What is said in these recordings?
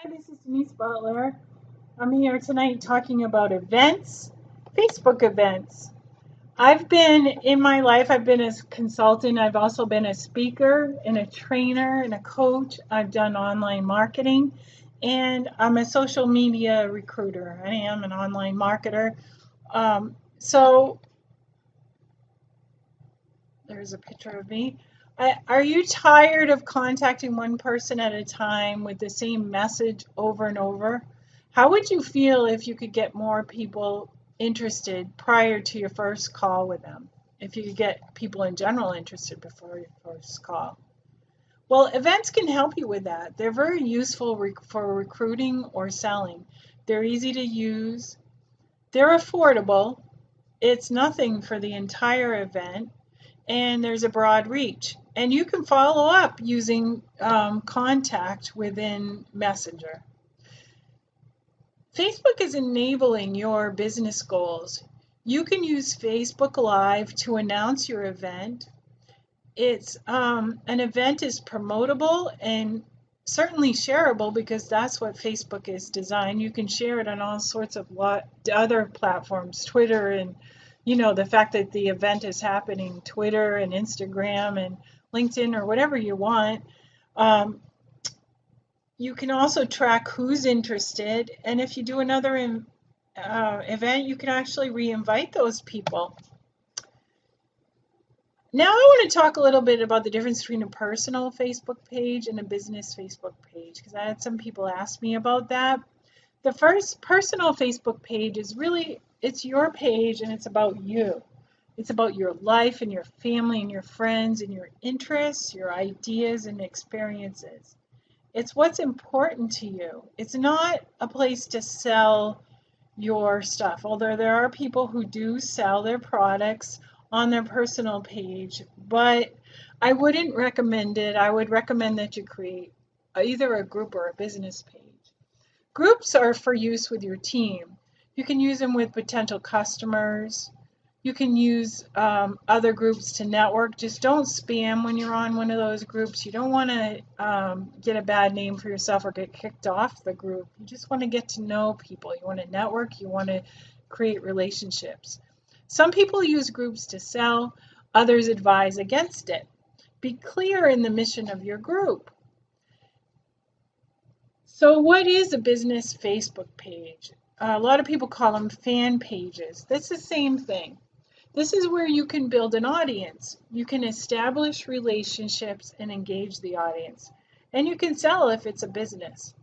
Hi, this is Denise Butler. I'm here tonight talking about events, Facebook events. In my life, I've been a consultant. I've also been a speaker and a trainer and a coach. I've done online marketing and I'm a social media recruiter. I am an online marketer. So there's a picture of me. Are you tired of contacting one person at a time with the same message over and over? How would you feel if you could get more people interested prior to your first call with them? If you could get people in general interested before your first call? Well, events can help you with that. They're very useful for recruiting or selling. They're easy to use. They're affordable. It's nothing for the entire event, and there's a broad reach. And you can follow up using contact within Messenger. Facebook is enabling your business goals. You can use Facebook Live to announce your event. An event is promotable and certainly shareable because that's what Facebook is designed. You can share it on all sorts of other platforms, Twitter, and the fact that the event is happening, Twitter and Instagram and LinkedIn or whatever you want. You can also track who's interested, and if you do another event, you can actually re-invite those people. Now I want to talk a little bit about the difference between a personal Facebook page and a business Facebook page, because I had some people ask me about that. The first personal Facebook page is really, it's your page and it's about you. It's about your life and your family and your friends and your interests, your ideas and experiences. It's what's important to you. It's not a place to sell your stuff, although there are people who do sell their products on their personal page, but I wouldn't recommend it. I would recommend that you create either a group or a business page. Groups are for use with your team. You can use them with potential customers. You can use other groups to network. Just don't spam when you're on one of those groups. You don't want to get a bad name for yourself or get kicked off the group. You just want to get to know people. You want to network. You want to create relationships. Some people use groups to sell. Others advise against it. Be clear in the mission of your group. So what is a business Facebook page? A lot of people call them fan pages. That's the same thing. This is where you can build an audience. You can establish relationships and engage the audience. And you can sell if it's a business.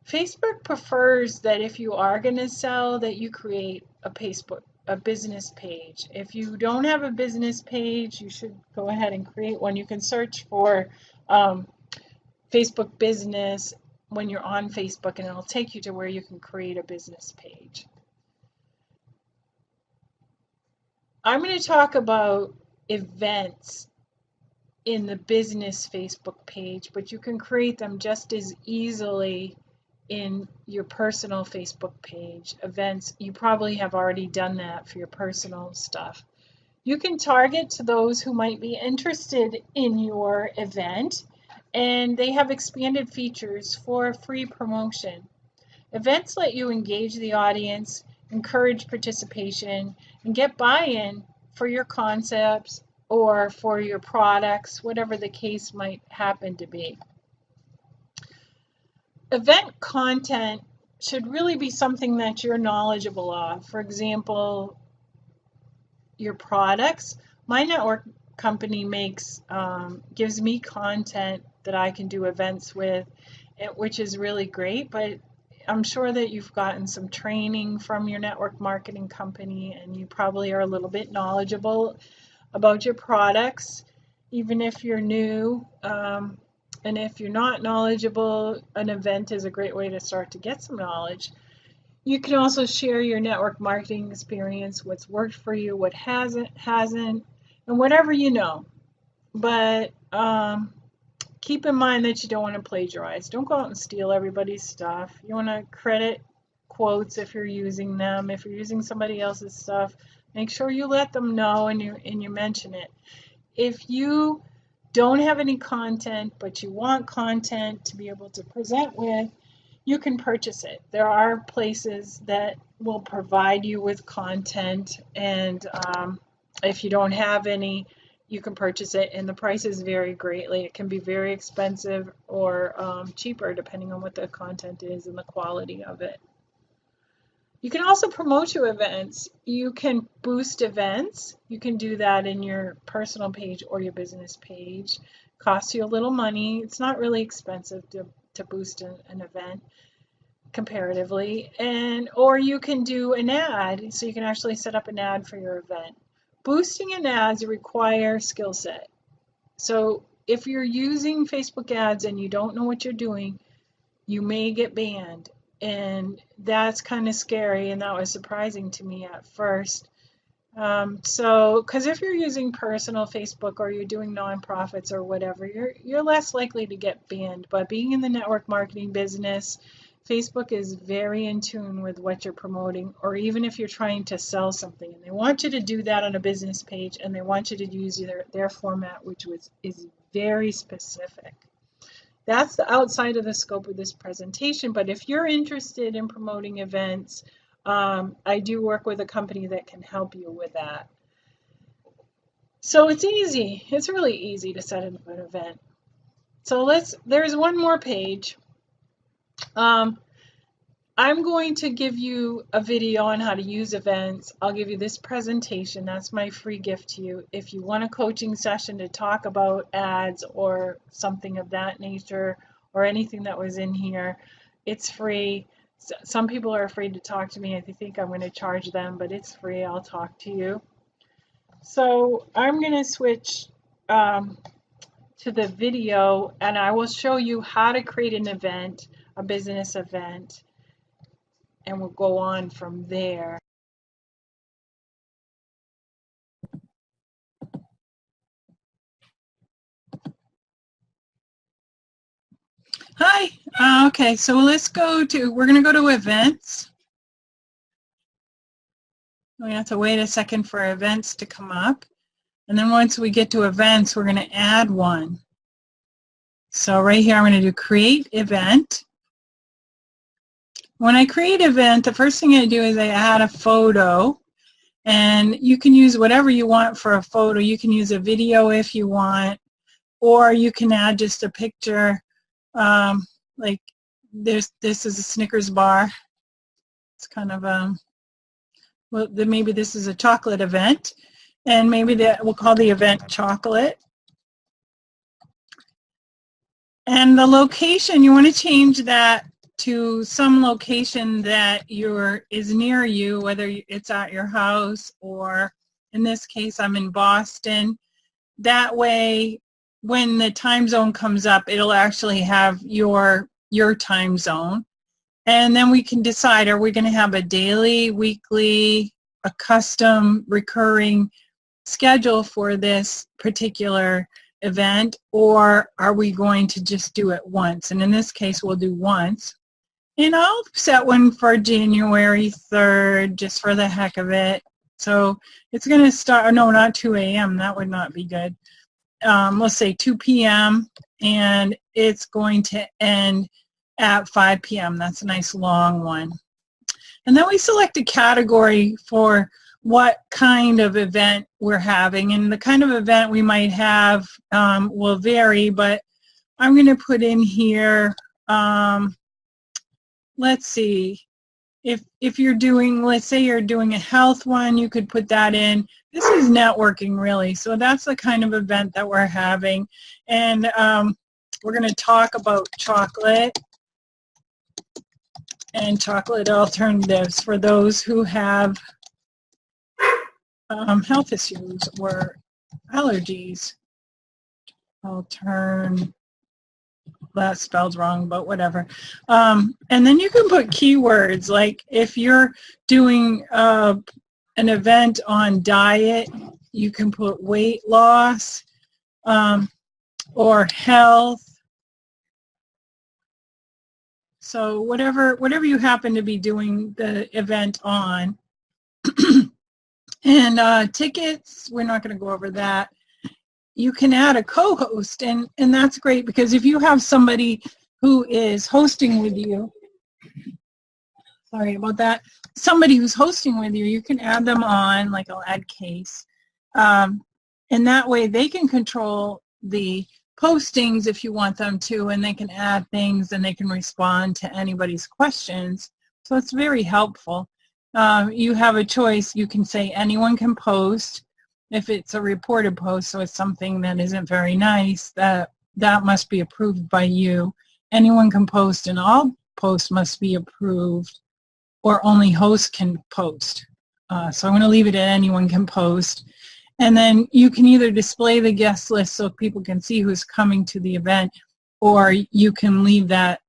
Facebook prefers that if you are going to sell, that you create a business page. If you don't have a business page, you should go ahead and create one. You can search for Facebook business when you're on Facebook, and it'll take you to where you can create a business page. I'm going to talk about events in the business Facebook page, but you can create them just as easily in your personal Facebook page. Events, you probably have already done that for your personal stuff. You can target to those who might be interested in your event, and they have expanded features for free promotion. Events let you engage the audience, encourage participation, and get buy-in for your concepts or for your products, whatever the case might happen to be. Event content should really be something that you're knowledgeable of. For example, your products. My network company gives me content that I can do events with, which is really great, but I'm sure that you've gotten some training from your network marketing company and you probably are a little bit knowledgeable about your products, even if you're new. And if you're not knowledgeable, an event is a great way to start to get some knowledge. You can also share your network marketing experience, what's worked for you, what hasn't, and whatever you know. But keep in mind that you don't want to plagiarize. Don't go out and steal everybody's stuff. You want to credit quotes if you're using them. If you're using somebody else's stuff, make sure you let them know and you mention it. If you don't have any content, but you want content to be able to present with, you can purchase it. There are places that will provide you with content, and if you don't have any, you can purchase it, and the prices vary greatly. It can be very expensive or cheaper depending on what the content is and the quality of it. You can also promote your events. You can boost events. You can do that in your personal page or your business page. Costs you a little money. It's not really expensive to boost an event comparatively. Or you can do an ad, so you can actually set up an ad for your event. Boosting an ad requires skill set. So if you're using Facebook ads and you don't know what you're doing, you may get banned. And that's kind of scary, and that was surprising to me at first. Because if you're using personal Facebook or you're doing nonprofits or whatever, you're less likely to get banned. But being in the network marketing business, Facebook is very in tune with what you're promoting, or even if you're trying to sell something, and they want you to do that on a business page, and they want you to use their format, which is very specific. That's the outside of the scope of this presentation, but if you're interested in promoting events, I do work with a company that can help you with that. So it's easy. It's really easy to set up an event. So there's one more page. I'm going to give you a video on how to use events. I'll give you this presentation. That's my free gift to you. If you want a coaching session to talk about ads or something of that nature, or anything that was in here, it's free. Some people are afraid to talk to me. I think I'm going to charge them, but it's free. I'll talk to you. So I'm going to switch to the video, and I will show you how to create an event, a business event, and we'll go on from there. Hi, okay, so we're going to go to events. We have to wait a second for events to come up. And then once we get to events, we're going to add one. So right here, I'm going to do create event. When I create event, the first thing I do is I add a photo. And you can use whatever you want for a photo. You can use a video if you want, or you can add just a picture. Like this is a Snickers bar. It's kind of well, maybe this is a chocolate event, and maybe we'll call the event chocolate. And the location, you want to change that to some location that is near you, whether it's at your house, or in this case I'm in Boston. That way when the time zone comes up, it'll actually have your time zone. And then we can decide, are we going to have a daily, weekly, a custom recurring schedule for this particular event, or are we going to just do it once? And in this case, we'll do once. And I'll set one for January 3rd, just for the heck of it. So it's going to start, no, not 2 a.m. That would not be good. Let's say 2 p.m. and it's going to end at 5 p.m. That's a nice long one. And then we select a category for what kind of event we're having. And the kind of event we might have will vary, but I'm going to put in here, let's see, if you're doing, let's say you're doing a health one, you could put that in. This is networking, really. So that's the kind of event that we're having. And we're going to talk about chocolate and chocolate alternatives for those who have health issues or allergies. That spelled wrong, but whatever. And then you can put keywords, like if you're doing an event on diet, you can put weight loss or health. So whatever you happen to be doing the event on. And tickets, we're not going to go over that. You can add a co-host, and that's great, because if you have somebody who is hosting with you, sorry about that, somebody who's hosting with you, you can add them on, like I'll add Case. And that way they can control the postings if you want them to, and they can add things and they can respond to anybody's questions. So it's very helpful. You have a choice. You can say anyone can post. If it's a reported post, so it's something that isn't very nice, that must be approved by you. Anyone can post, and all posts must be approved, or only hosts can post. So I'm going to leave it at anyone can post. And then you can either display the guest list so people can see who's coming to the event, or you can leave that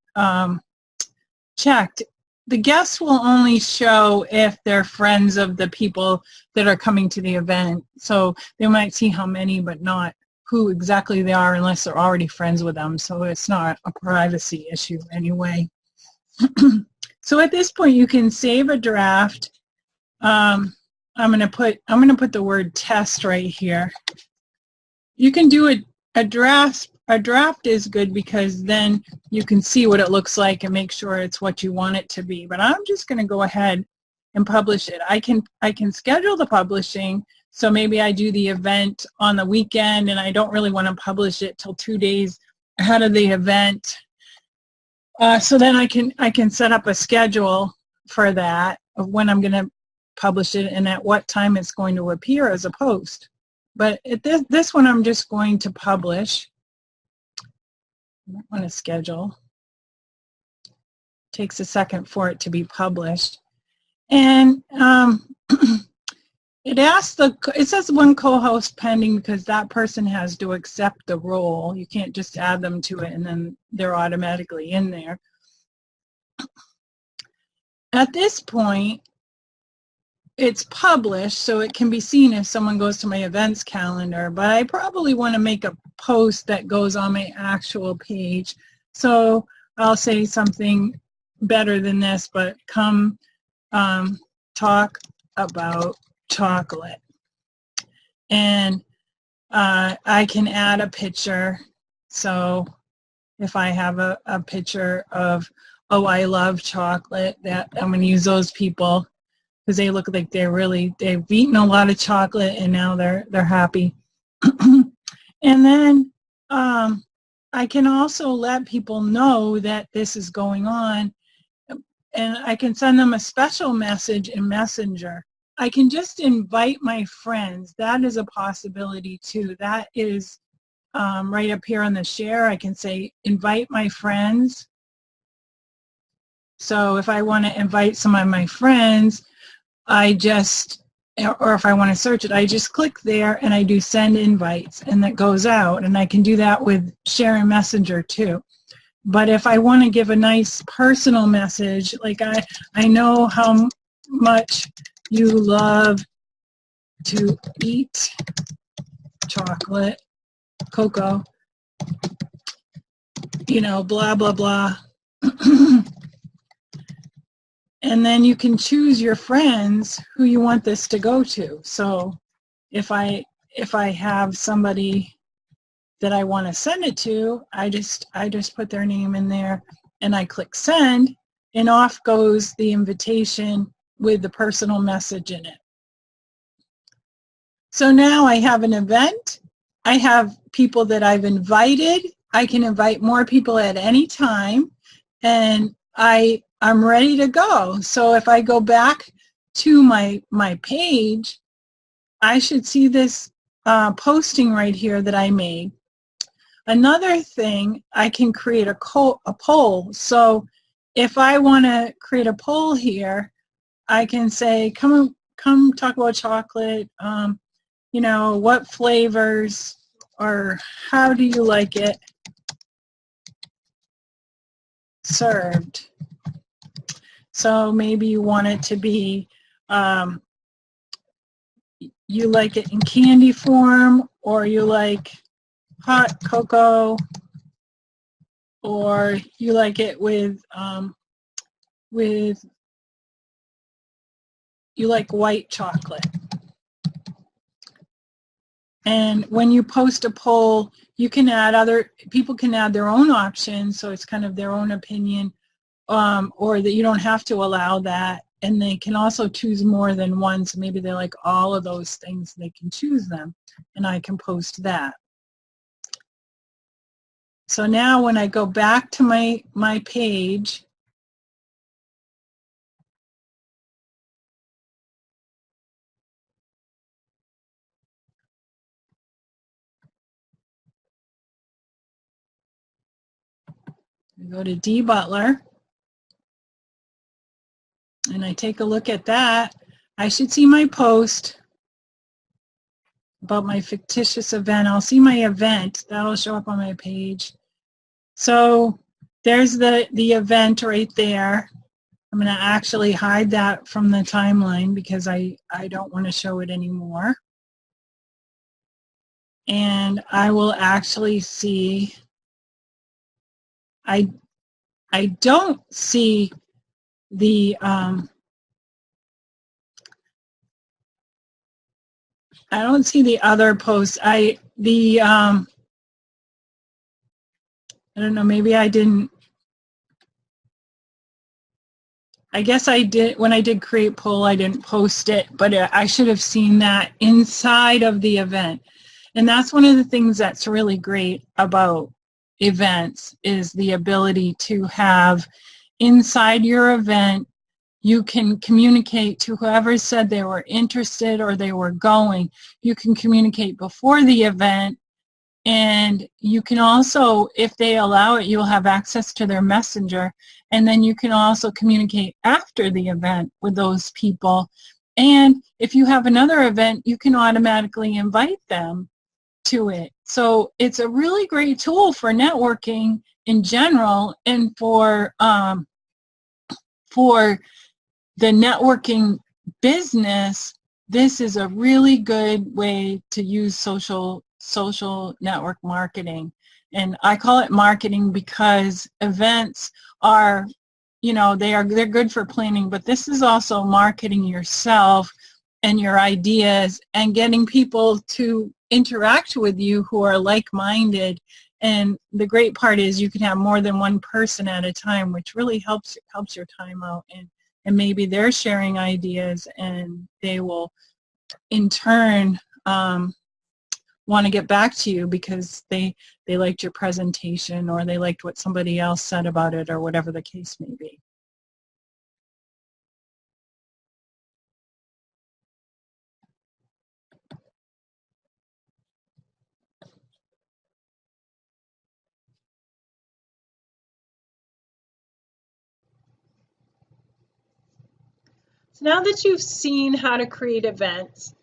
checked. The guests will only show if they're friends of the people that are coming to the event. So they might see how many, but not who exactly they are unless they're already friends with them. So it's not a privacy issue anyway. So at this point, you can save a draft. I'm going to put the word test right here. You can do a draft. A draft is good because then you can see what it looks like and make sure it's what you want it to be. But I'm just going to go ahead and publish it. I can schedule the publishing. So maybe I do the event on the weekend and I don't really want to publish it till 2 days ahead of the event. So then I can set up a schedule for that of when I'm going to publish it and at what time it's going to appear as a post. But at this one, I'm just going to publish. I don't want to schedule. It takes a second for it to be published. And it says one co-host pending because that person has to accept the role. You can't just add them to it and then they're automatically in there. At this point, it's published, so it can be seen if someone goes to my events calendar, but I probably want to make a post that goes on my actual page. So I'll say something better than this, but come talk about chocolate. And I can add a picture. So if I have a picture of, oh, I love chocolate, that I'm going to use those people because they look like they've eaten a lot of chocolate and now they're happy. And then I can also let people know that this is going on, and I can send them a special message in Messenger. I can just invite my friends. That is a possibility too. That is right up here on the share. I can say invite my friends. So if I want to invite some of my friends, or if I want to search it, I just click there and I do send invites and that goes out. And I can do that with sharing Messenger too. But if I want to give a nice personal message, like I know how much you love to eat chocolate, cocoa, blah, blah, blah. And then you can choose your friends who you want this to go to. So if I have somebody that I want to send it to, I just put their name in there and I click send, and off goes the invitation with the personal message in it. So now I have an event. I have people that I've invited. I can invite more people at any time, and I'm ready to go. So if I go back to my page, I should see this posting right here that I made. Another thing, I can create a poll. So if I want to create a poll here, I can say, come talk about chocolate, what flavors or how do you like it served? So maybe you want it to be, you like it in candy form, or you like hot cocoa, or you like it with you like white chocolate. And when you post a poll, you can add people can add their own options, so it's kind of their own opinion or that you don't have to allow that. And they can also choose more than one, so maybe they like all of those things, they can choose them, and I can post that. So now when I go back to my page, I go to D. Butler, and I take a look at that. I should see my post about my fictitious event. I'll see my event. That'll show up on my page. So there's the event right there. I'm going to actually hide that from the timeline because I don't want to show it anymore. And I will actually see, I don't see the, I don't see the other posts. I don't know, maybe I didn't, I guess I did, when I did create poll, I didn't post it, but I should have seen that inside of the event. And that's one of the things that's really great about events, is the ability to have inside your event, you can communicate to whoever said they were interested or they were going. You can communicate before the event, and you can also, if they allow it, you'll have access to their messenger, and then you can also communicate after the event with those people. And if you have another event, you can automatically invite them to it. So it's a really great tool for networking in general, and for the networking business. This is a really good way to use social network marketing. And I call it marketing because events are, you know, they're good for planning, but this is also marketing yourself and your ideas and getting people to interact with you who are like-minded. And the great part is you can have more than one person at a time, which really helps your time out, and maybe they're sharing ideas, and they will in turn want to get back to you because they liked your presentation, or they liked what somebody else said about it, or whatever the case may be. So now that you've seen how to create events,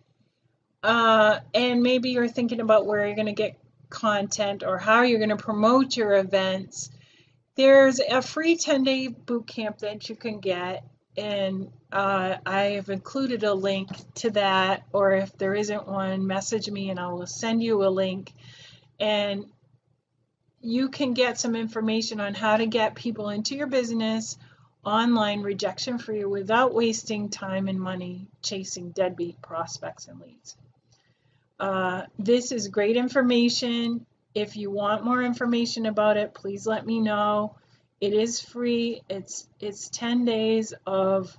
and maybe you're thinking about where you're going to get content or how you're going to promote your events, there's a free 10-day boot camp that you can get, and I have included a link to that, or if there isn't one, message me and I will send you a link, and you can get some information on how to get people into your business online rejection free without wasting time and money chasing deadbeat prospects and leads. This is great information. If you want more information about it, please let me know. It is free. It's 10 days of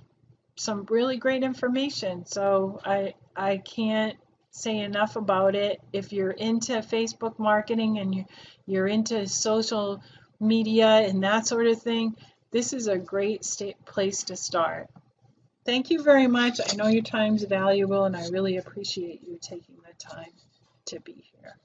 some really great information. So I can't say enough about it. If you're into Facebook marketing and you're into social media and that sort of thing, this is a great place to start. Thank you very much. I know your time's valuable, and I really appreciate you taking the time to be here.